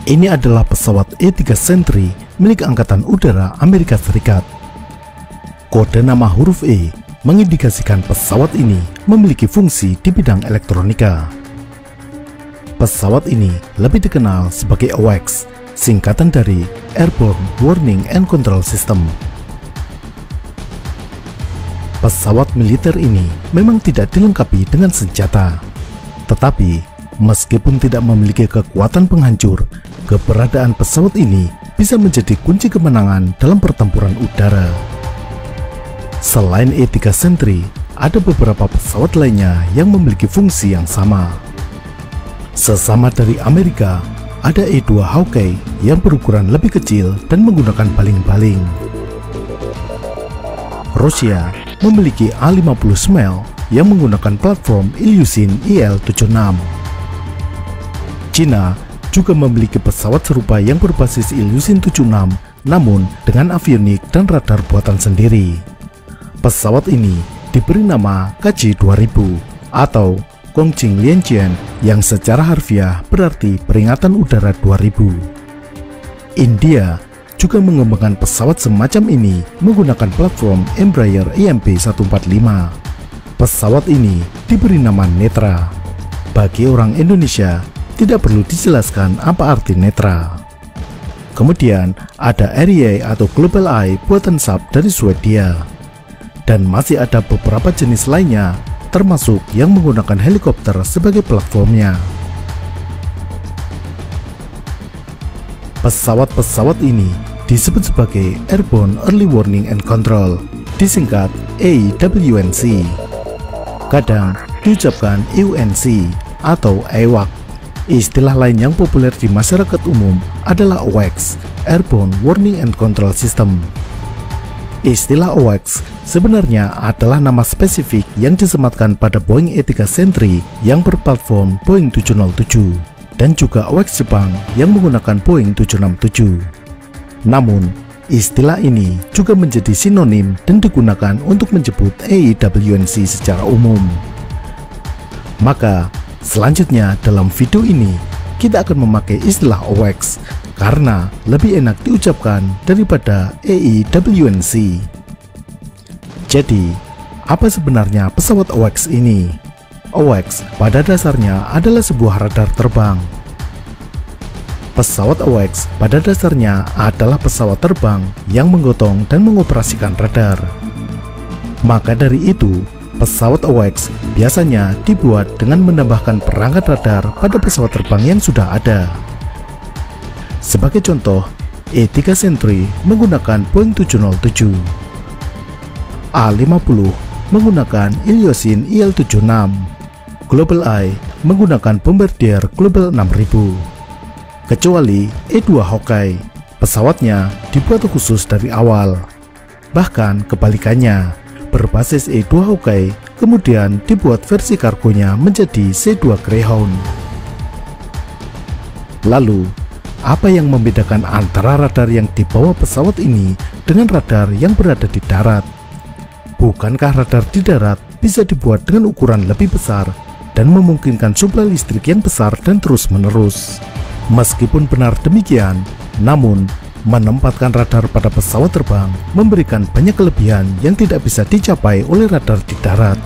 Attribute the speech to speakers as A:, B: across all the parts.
A: Ini adalah pesawat E-3 Sentry milik Angkatan Udara Amerika Serikat. Kode nama huruf E mengindikasikan pesawat ini memiliki fungsi di bidang elektronika. Pesawat ini lebih dikenal sebagai AWACS, singkatan dari Airborne Warning and Control System. Pesawat militer ini memang tidak dilengkapi dengan senjata, tetapi meskipun tidak memiliki kekuatan penghancur, keberadaan pesawat ini bisa menjadi kunci kemenangan dalam pertempuran udara. Selain E-3 Sentry, ada beberapa pesawat lainnya yang memiliki fungsi yang sama. Sesama dari Amerika, ada E-2 Hawkeye yang berukuran lebih kecil dan menggunakan baling-baling. Rusia memiliki A-50 Smel yang menggunakan platform Ilyushin IL-76. Cina juga memiliki pesawat serupa yang berbasis Ilyushin 76, namun dengan avionik dan radar buatan sendiri. Pesawat ini diberi nama KJ-2000 atau Kongqing Lianjian yang secara harfiah berarti peringatan udara 2000. India juga mengembangkan pesawat semacam ini menggunakan platform Embraer EMP-145. Pesawat ini diberi nama Netra. Bagi orang Indonesia, tidak perlu dijelaskan apa arti Netra. Kemudian ada Arieye atau Global Eye buatan Saab dari Swedia. Dan masih ada beberapa jenis lainnya, termasuk yang menggunakan helikopter sebagai platformnya. Pesawat-pesawat ini disebut sebagai Airborne Early Warning and Control, disingkat AWNC. Kadang diucapkan EUNC atau AWAC. Istilah lain yang populer di masyarakat umum adalah AWACS, Airborne Warning and Control System. Istilah AWACS sebenarnya adalah nama spesifik yang disematkan pada Boeing E-3 Sentry yang berplatform Boeing 707 dan juga AWACS Jepang yang menggunakan Boeing 767. Namun, istilah ini juga menjadi sinonim dan digunakan untuk menyebut AWNC secara umum. Maka, selanjutnya dalam video ini, kita akan memakai istilah AWACS karena lebih enak diucapkan daripada AWNC. Jadi, apa sebenarnya pesawat AWACS ini? AWACS pada dasarnya adalah sebuah radar terbang. Pesawat AWACS pada dasarnya adalah pesawat terbang yang menggotong dan mengoperasikan radar. Maka dari itu, pesawat AWACS biasanya dibuat dengan menambahkan perangkat radar pada pesawat terbang yang sudah ada. Sebagai contoh, E-3 Sentry menggunakan Boeing 707, A-50 menggunakan Ilyushin IL-76, Global Eye menggunakan Bombardier Global 6000. Kecuali E-2 Hawkeye, pesawatnya dibuat khusus dari awal. Bahkan kebalikannya, berbasis E-2 Hawkeye kemudian dibuat versi kargonya menjadi C-2 Greyhound. Lalu, apa yang membedakan antara radar yang dibawa pesawat ini dengan radar yang berada di darat? Bukankah radar di darat bisa dibuat dengan ukuran lebih besar dan memungkinkan suplai listrik yang besar dan terus-menerus? Meskipun benar demikian, namun menempatkan radar pada pesawat terbang memberikan banyak kelebihan yang tidak bisa dicapai oleh radar di darat.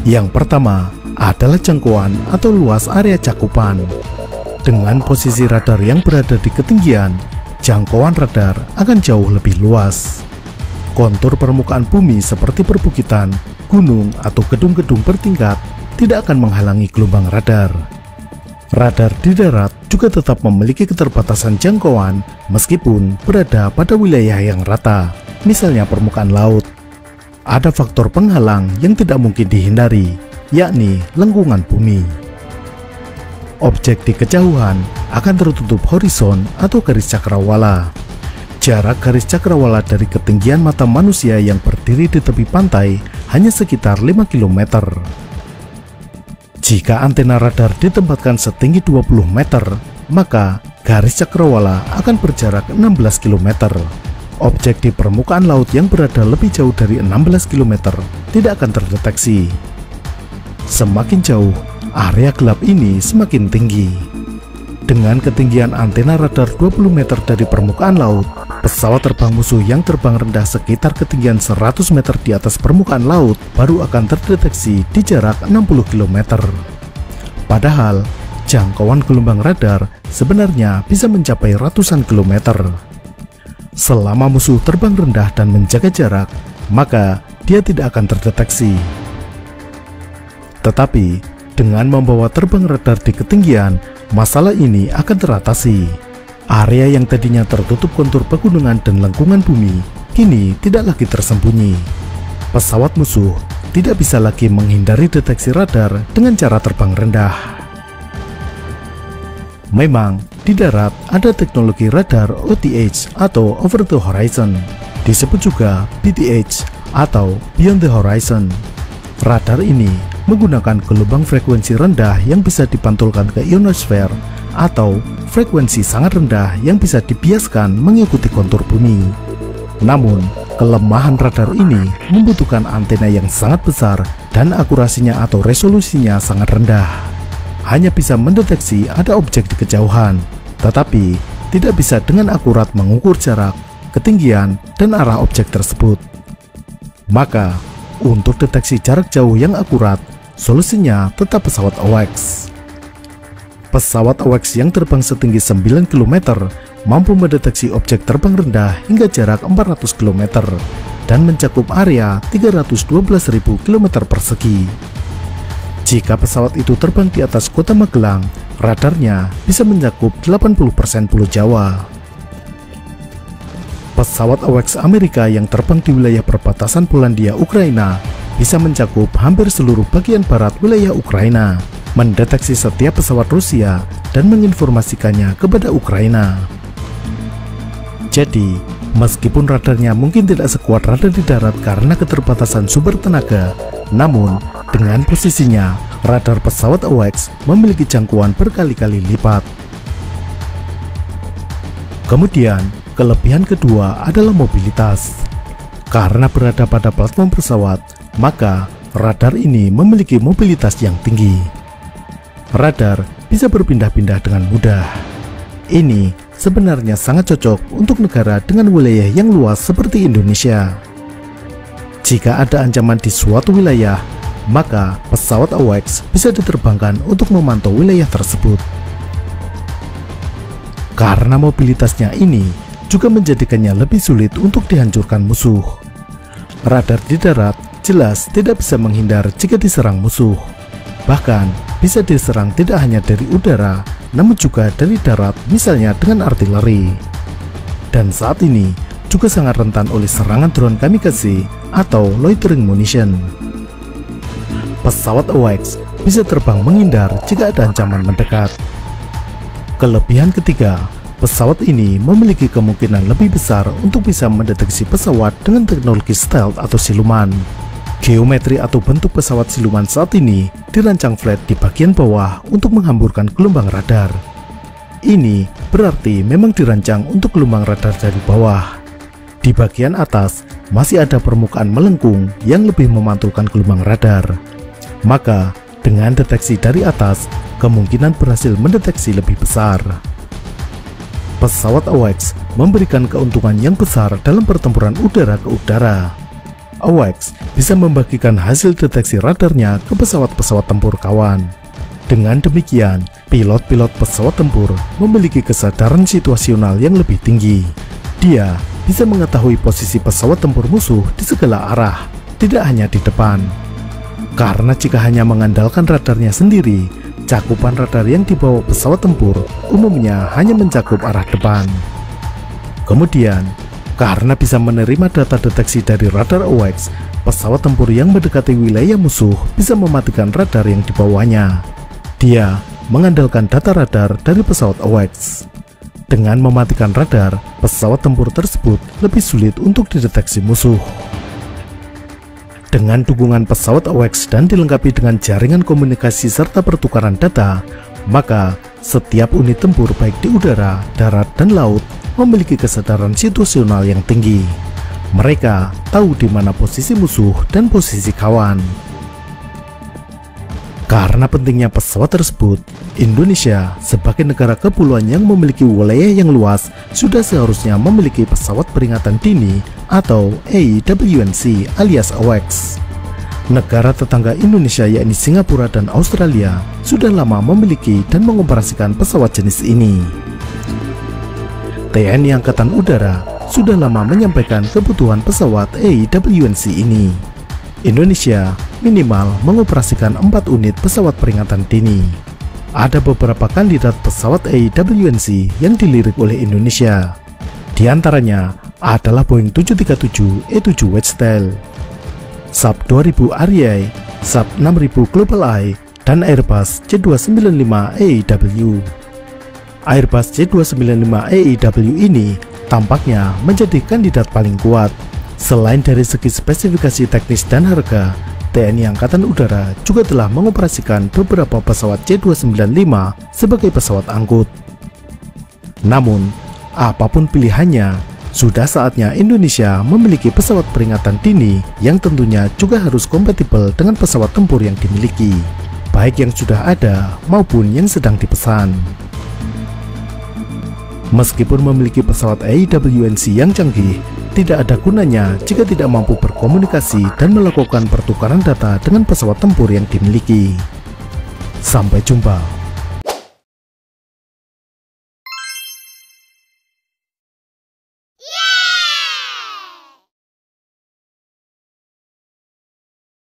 A: Yang pertama adalah jangkauan atau luas area cakupan. Dengan posisi radar yang berada di ketinggian, jangkauan radar akan jauh lebih luas. Kontur permukaan bumi seperti perbukitan, gunung, atau gedung-gedung bertingkat tidak akan menghalangi gelombang radar. Radar di darat juga tetap memiliki keterbatasan jangkauan meskipun berada pada wilayah yang rata, misalnya permukaan laut. Ada faktor penghalang yang tidak mungkin dihindari, yakni lengkungan bumi. Objek di kejauhan akan tertutup horizon atau garis cakrawala. Jarak garis cakrawala dari ketinggian mata manusia yang berdiri di tepi pantai hanya sekitar 5 km. Jika antena radar ditempatkan setinggi 20 meter, maka garis cakrawala akan berjarak 16 km. Objek di permukaan laut yang berada lebih jauh dari 16 km tidak akan terdeteksi. Semakin jauh, area gelap ini semakin tinggi. Dengan ketinggian antena radar 20 meter dari permukaan laut, pesawat terbang musuh yang terbang rendah sekitar ketinggian 100 meter di atas permukaan laut baru akan terdeteksi di jarak 60 km. Padahal, jangkauan gelombang radar sebenarnya bisa mencapai ratusan kilometer. Selama musuh terbang rendah dan menjaga jarak, maka dia tidak akan terdeteksi. Tetapi, dengan membawa terbang radar di ketinggian, masalah ini akan teratasi. Area yang tadinya tertutup kontur pegunungan dan lengkungan bumi, kini tidak lagi tersembunyi. Pesawat musuh tidak bisa lagi menghindari deteksi radar dengan cara terbang rendah. Memang, di darat ada teknologi radar OTH atau Over the Horizon, disebut juga BTH atau Beyond the Horizon. Radar ini menggunakan gelombang frekuensi rendah yang bisa dipantulkan ke ionosfer atau frekuensi sangat rendah yang bisa dibiaskan mengikuti kontur bumi. Namun, kelemahan radar ini membutuhkan antena yang sangat besar dan akurasinya atau resolusinya sangat rendah. Hanya bisa mendeteksi ada objek di kejauhan, tetapi tidak bisa dengan akurat mengukur jarak, ketinggian, dan arah objek tersebut. Maka, untuk deteksi jarak jauh yang akurat, solusinya tetap pesawat AWACS. Pesawat AWACS yang terbang setinggi 9 km mampu mendeteksi objek terbang rendah hingga jarak 400 km dan mencakup area 312.000 km persegi. Jika pesawat itu terbang di atas kota Magelang, radarnya bisa mencakup 80% Pulau Jawa. Pesawat AWACS Amerika yang terbang di wilayah perbatasan Polandia-Ukraina bisa mencakup hampir seluruh bagian barat wilayah Ukraina, mendeteksi setiap pesawat Rusia dan menginformasikannya kepada Ukraina. Jadi, meskipun radarnya mungkin tidak sekuat radar di darat karena keterbatasan sumber tenaga, namun dengan posisinya, radar pesawat AWACS memiliki jangkauan berkali-kali lipat. Kemudian, kelebihan kedua adalah mobilitas. Karena berada pada platform pesawat, maka radar ini memiliki mobilitas yang tinggi. Radar bisa berpindah-pindah dengan mudah. Ini sebenarnya sangat cocok untuk negara dengan wilayah yang luas seperti Indonesia. Jika ada ancaman di suatu wilayah, maka pesawat AWACS bisa diterbangkan untuk memantau wilayah tersebut. Karena mobilitasnya ini juga menjadikannya lebih sulit untuk dihancurkan musuh. Radar di darat jelas tidak bisa menghindar jika diserang musuh. Bahkan bisa diserang tidak hanya dari udara, namun juga dari darat, misalnya dengan artileri. Dan saat ini juga sangat rentan oleh serangan drone kamikaze atau loitering munition. Pesawat AWACS bisa terbang menghindar jika ada ancaman mendekat. Kelebihan ketiga, pesawat ini memiliki kemungkinan lebih besar untuk bisa mendeteksi pesawat dengan teknologi stealth atau siluman. Geometri atau bentuk pesawat siluman saat ini dirancang flat di bagian bawah untuk menghamburkan gelombang radar. Ini berarti memang dirancang untuk gelombang radar dari bawah. Di bagian atas masih ada permukaan melengkung yang lebih memantulkan gelombang radar. Maka dengan deteksi dari atas, kemungkinan berhasil mendeteksi lebih besar. Pesawat AWACS memberikan keuntungan yang besar dalam pertempuran udara ke udara. AWACS bisa membagikan hasil deteksi radarnya ke pesawat-pesawat tempur kawan. Dengan demikian, pilot-pilot pesawat tempur memiliki kesadaran situasional yang lebih tinggi. Dia bisa mengetahui posisi pesawat tempur musuh di segala arah, tidak hanya di depan. Karena jika hanya mengandalkan radarnya sendiri, cakupan radar yang dibawa pesawat tempur umumnya hanya mencakup arah depan. Kemudian, karena bisa menerima data deteksi dari radar AWACS, pesawat tempur yang mendekati wilayah musuh bisa mematikan radar yang dibawanya. Dia mengandalkan data radar dari pesawat AWACS. Dengan mematikan radar, pesawat tempur tersebut lebih sulit untuk dideteksi musuh. Dengan dukungan pesawat AWACS dan dilengkapi dengan jaringan komunikasi serta pertukaran data, maka setiap unit tempur baik di udara, darat, dan laut memiliki kesadaran situasional yang tinggi. Mereka tahu di mana posisi musuh dan posisi kawan. Karena pentingnya pesawat tersebut, Indonesia sebagai negara kepulauan yang memiliki wilayah yang luas sudah seharusnya memiliki pesawat peringatan dini atau AWNC alias AWACS. Negara tetangga Indonesia yakni Singapura dan Australia sudah lama memiliki dan mengoperasikan pesawat jenis ini. TNI Angkatan Udara sudah lama menyampaikan kebutuhan pesawat AWNC ini. Indonesia minimal mengoperasikan 4 unit pesawat peringatan dini. Ada beberapa kandidat pesawat AWNC yang dilirik oleh Indonesia. Di antaranya adalah Boeing 737-E7 Wedgetail, Saab 2000 Arieye, Saab 6000 Global Eye, dan Airbus C295-AEW. Airbus C295-AEW ini tampaknya menjadi kandidat paling kuat. Selain dari segi spesifikasi teknis dan harga, TNI Angkatan Udara juga telah mengoperasikan beberapa pesawat C295 sebagai pesawat angkut. Namun, apapun pilihannya, sudah saatnya Indonesia memiliki pesawat peringatan dini yang tentunya juga harus kompatibel dengan pesawat tempur yang dimiliki, baik yang sudah ada maupun yang sedang dipesan. Meskipun memiliki pesawat AWNC yang canggih, tidak ada gunanya jika tidak mampu berkomunikasi dan melakukan pertukaran data dengan pesawat tempur yang dimiliki. Sampai jumpa.